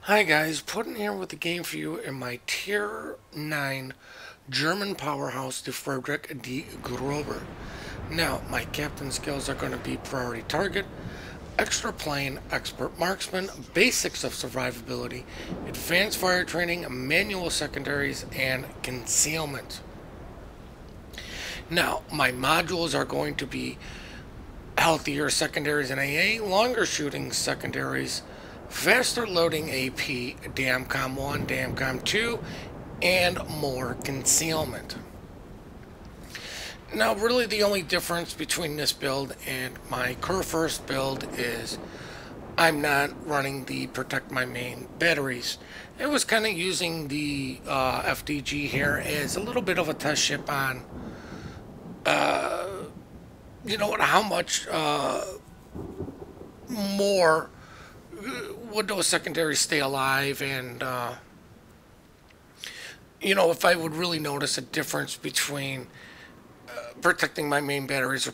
Hi guys, Puddin here with the game for you in my Tier 9 German powerhouse, the Friedrich D. Grober. Now, my captain skills are going to be priority target, extra plane, expert marksman, basics of survivability, advanced fire training, manual secondaries, and concealment. Now, my modules are going to be healthier secondaries and AA, longer shooting secondaries, faster loading AP, DAMCOM 1, DAMCOM 2, and more concealment. Now, really the only difference between this build and my Kurfürst build is I'm not running the protect my main batteries. It was kind of using the FDG here as a little bit of a test ship on, how much more would those secondaries stay alive, and if I would really notice a difference between protecting my main batteries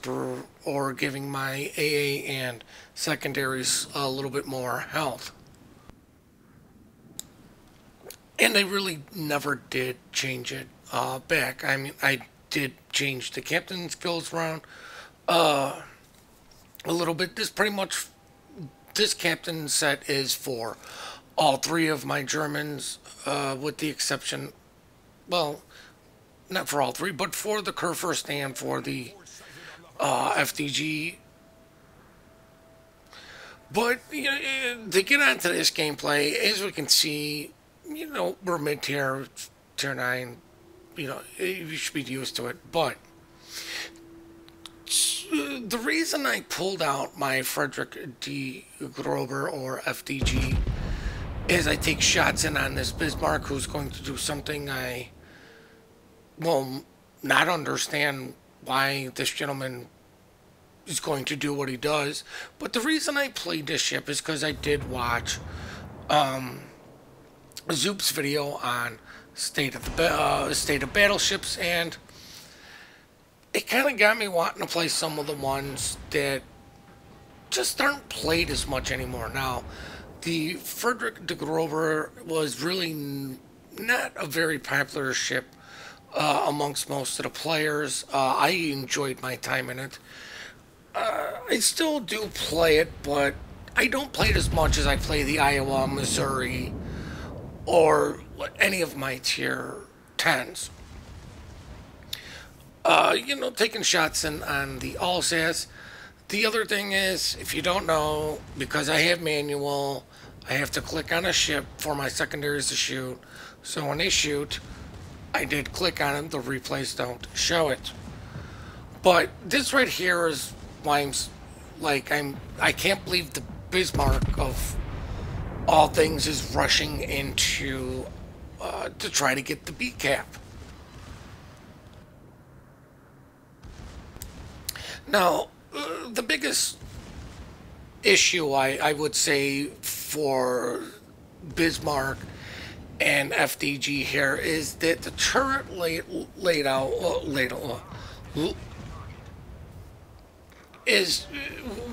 or giving my AA and secondaries a little bit more health. And I really never did change it back. I mean, I did change the captain skills around a little bit. This captain set is for all three of my Germans, with the exception, well, not for all three, but for the Kurfürst and for the FDG. But to get onto this gameplay, as we can see, we're mid-tier, tier 9. You should be used to it. But the reason I pulled out my Friedrich D. Grober, or FDG, is I take shots in on this Bismarck, who's going to do something I will not understand why this gentleman is going to do what he does. But the reason I played this ship is because I did watch Zoop's video on state of battleships, and it kind of got me wanting to play some of the ones that just aren't played as much anymore. Now, the Friedrich de Grover was really not a very popular ship amongst most of the players. I enjoyed my time in it. I still do play it, but I don't play it as much as I play the Iowa, Missouri, or any of my tier 10s. Taking shots on the Alsace. The other thing is, if you don't know, because I have manual, I have to click on a ship for my secondaries to shoot. So when they shoot, I did click on it. The replays don't show it. But this right here is why I can't believe the Bismarck of all things is rushing into to try to get the B cap. Now, the biggest issue I would say for Bismarck and FDG here is that the turret laid out is,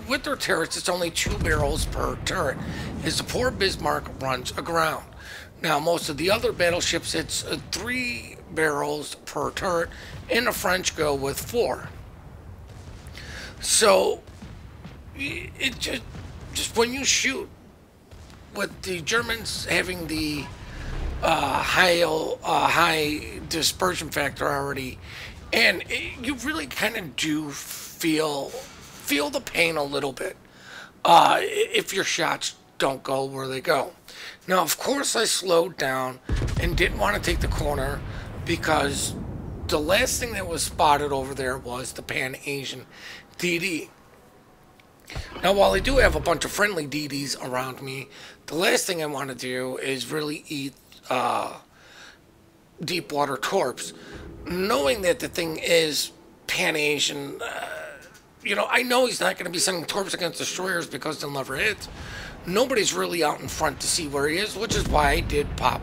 with their turrets, it's only 2 barrels per turret, as the poor Bismarck runs aground. Now, most of the other battleships, it's 3 barrels per turret, and the French go with 4. So, it just when you shoot, with the Germans having the high dispersion factor already, and you really kind of do feel the pain a little bit if your shots don't go where they go. Now, of course, I slowed down and didn't want to take the corner, because the last thing that was spotted over there was the Pan-Asian DD. Now, while I do have a bunch of friendly DDs around me, the last thing I want to do is really eat deep water torps, knowing that the thing is Pan-Asian. I know he's not going to be sending torps against destroyers because they'll never hit. Nobody's really out in front to see where he is, which is why I did pop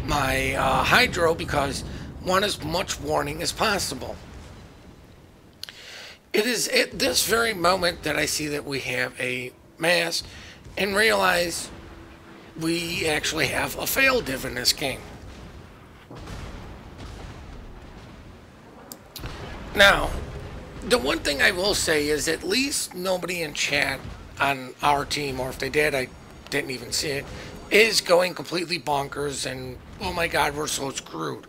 my hydro, because I want as much warning as possible. It is at this very moment that I see that we have a mass and realize we actually have a fail div in this game. Now, the one thing I will say is at least nobody in chat on our team, or if they did, I didn't even see it, is going completely bonkers and, oh my god, we're so screwed.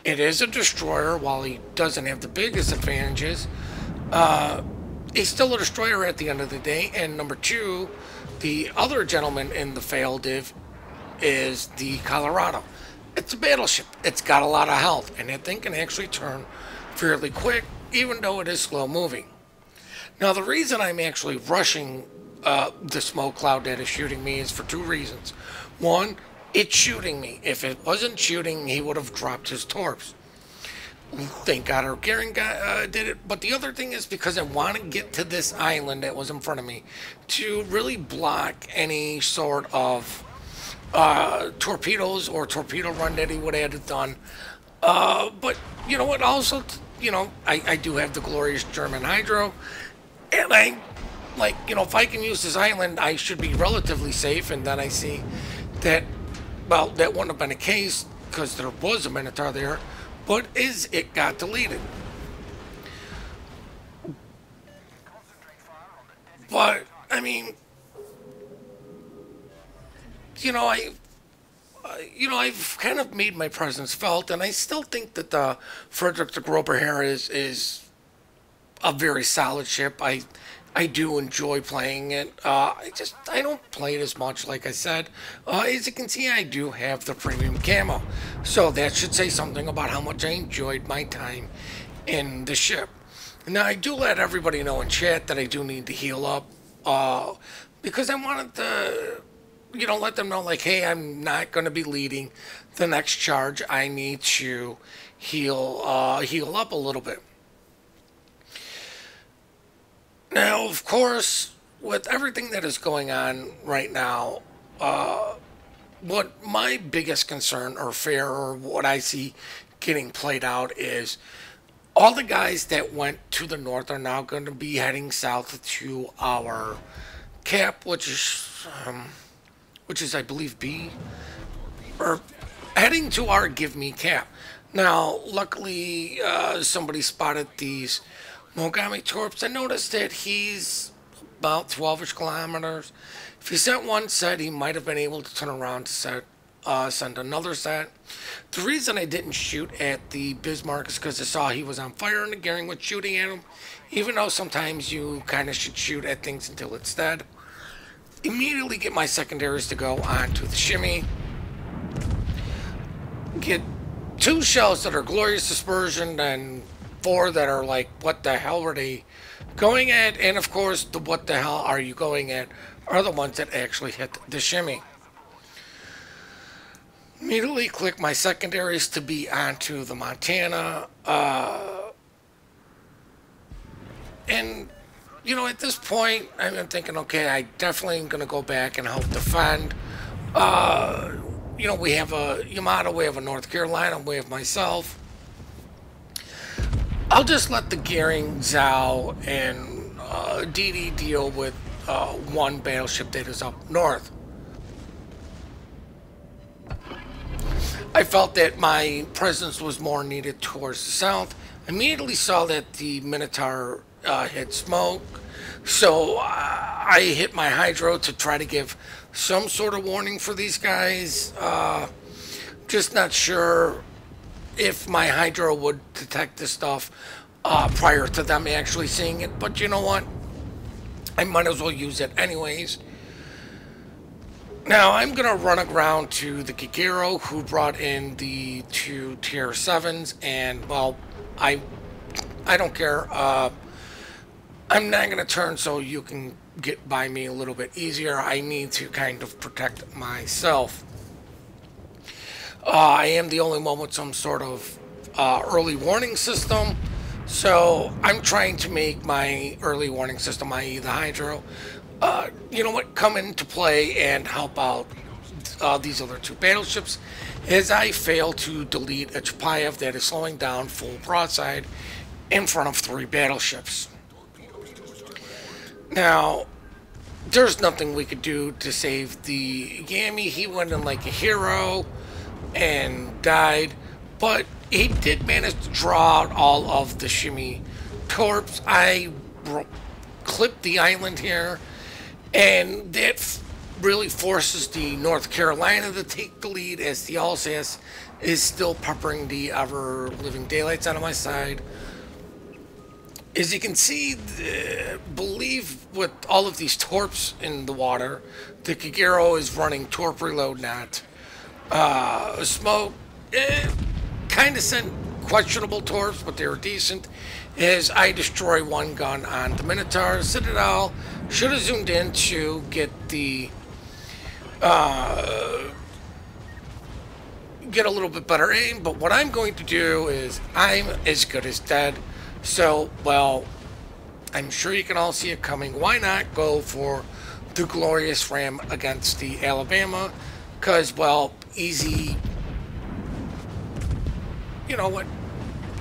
It is a destroyer. While he doesn't have the biggest advantages, he's still a destroyer at the end of the day. And number two, the other gentleman in the fail div is the Colorado. It's a battleship. It's got a lot of health, and that thing can actually turn fairly quick, even though it is slow moving. Now, the reason I'm actually rushing the smoke cloud that is shooting me is for two reasons. One, it's shooting me. If it wasn't shooting, he would have dropped his torps. Thank God our Garen did it. But the other thing is because I want to get to this island that was in front of me to really block any sort of torpedoes or torpedo run that he would have done. But you know what? Also, you know, I do have the glorious German hydro, and I, like, you know, if I can use this island, I should be relatively safe. And then I see that, well, that wouldn't have been the case because there was a Minotaur there, but it got deleted. But I mean, you know, I've kind of made my presence felt, and I still think that the Frederick the Grober here is a very solid ship. I do enjoy playing it. I don't play it as much, like I said. As you can see, I do have the premium camo, so that should say something about how much I enjoyed my time in the ship. Now, I do let everybody know in chat that I do need to heal up, because I wanted to, you know, let them know, like, hey, I'm not going to be leading the next charge. I need to heal up a little bit. Now, of course, with everything that is going on right now, what my biggest concern or fear, or what I see getting played out, is all the guys that went to the north are now going to be heading south to our cap, which is I believe B, or heading to our give me cap. Now, luckily, somebody spotted these Mogami torps. I noticed that he's about 12-ish kilometers. If he sent one set, he might have been able to turn around to send another set. The reason I didn't shoot at the Bismarck is because I saw he was on fire and the Gering was shooting at him, even though sometimes you kind of should shoot at things until it's dead. Immediately get my secondaries to go onto the shimmy. Get 2 shells that are glorious dispersion and 4 that are like, what the hell were they going at? And of course, the what the hell are you going at are the ones that actually hit the shimmy. Immediately click my secondaries to be onto the Montana. And, you know, at this point, I'm thinking, okay, I definitely am going to go back and help defend. You know, we have a Yamato, we have a North Carolina, we have myself. I'll just let the Gering, Zhao, and DD deal with one battleship that is up north. I felt that my presence was more needed towards the south. Immediately saw that the Minotaur had smoke, so I hit my hydro to try to give some sort of warning for these guys. Just not sure if my hydro would detect this stuff prior to them actually seeing it, but you know what? I might as well use it anyways. Now, I'm going to run around to the Gigero, who brought in the 2 tier 7s, and, well, I don't care. I'm not going to turn so you can get by me a little bit easier. I need to kind of protect myself. I am the only one with some sort of early warning system, so I'm trying to make my early warning system, i.e. the hydro, you know what, come into play and help out these other 2 battleships, as I fail to delete a Chapayev that is slowing down full broadside in front of 3 battleships. Now, there's nothing we could do to save the Yami. He went in like a hero and died, but he did manage to draw out all of the shimmy torps. I clipped the island here, and that really forces the North Carolina to take the lead as the Alsace is still peppering the ever-living daylights out of my side. As you can see, believe with all of these torps in the water, the Kagero is running torp reload not. Smoke kind of sent questionable torps, but they were decent. As I destroy one gun on the Minotaur, Citadel should have zoomed in to get the get a little bit better aim. But what I'm going to do is I'm as good as dead. So, well, I'm sure you can all see it coming. Why not go for the glorious ram against the Alabama? Because, well, easy, you know what,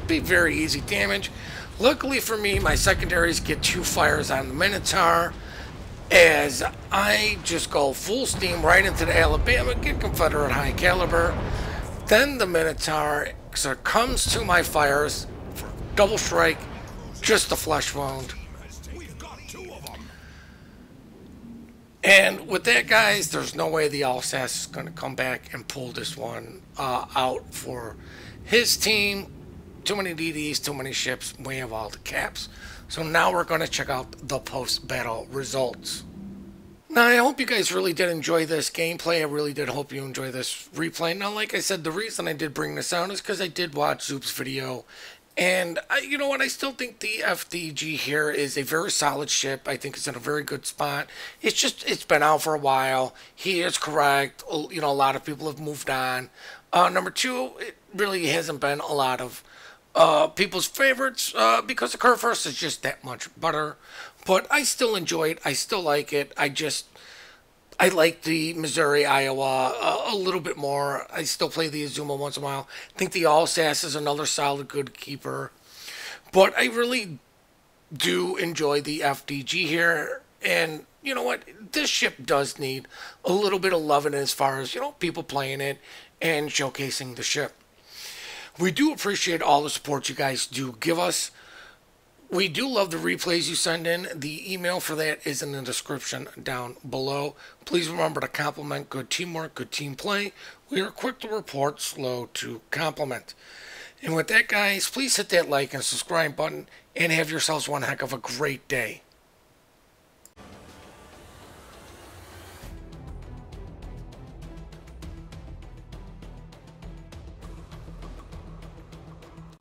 be very easy damage. Luckily for me, my secondaries get 2 fires on the Minotaur as I just go full steam right into the Alabama, get Confederate high caliber. Then the Minotaur succumbs to my fires for double strike, just a flesh wound. And with that, guys, there's no way the Alsace is going to come back and pull this one out for his team. Too many DDs, too many ships, we have all the caps. So now we're going to check out the post-battle results. Now, I hope you guys really did enjoy this gameplay. I really did hope you enjoy this replay. Now, like I said, the reason I did bring this out is because I did watch Zoop's video. And you know what? I still think the FDG here is a very solid ship. I think it's in a very good spot. It's just, it's been out for a while. He is correct. You know, a lot of people have moved on. Number 2, it really hasn't been a lot of people's favorites because the Kurfürst is just that much better. But I still enjoy it. I still like it. I like the Missouri, Iowa a little bit more. I still play the Azuma once in a while. I think the Alsace is another solid good keeper. But I really do enjoy the FDG here. And you know what? This ship does need a little bit of loving as far as, you know, people playing it and showcasing the ship. We do appreciate all the support you guys do give us. We do love the replays you send in. The email for that is in the description down below. Please remember to compliment good teamwork, good team play. We are quick to report, slow to compliment. And with that, guys, please hit that like and subscribe button and have yourselves one heck of a great day.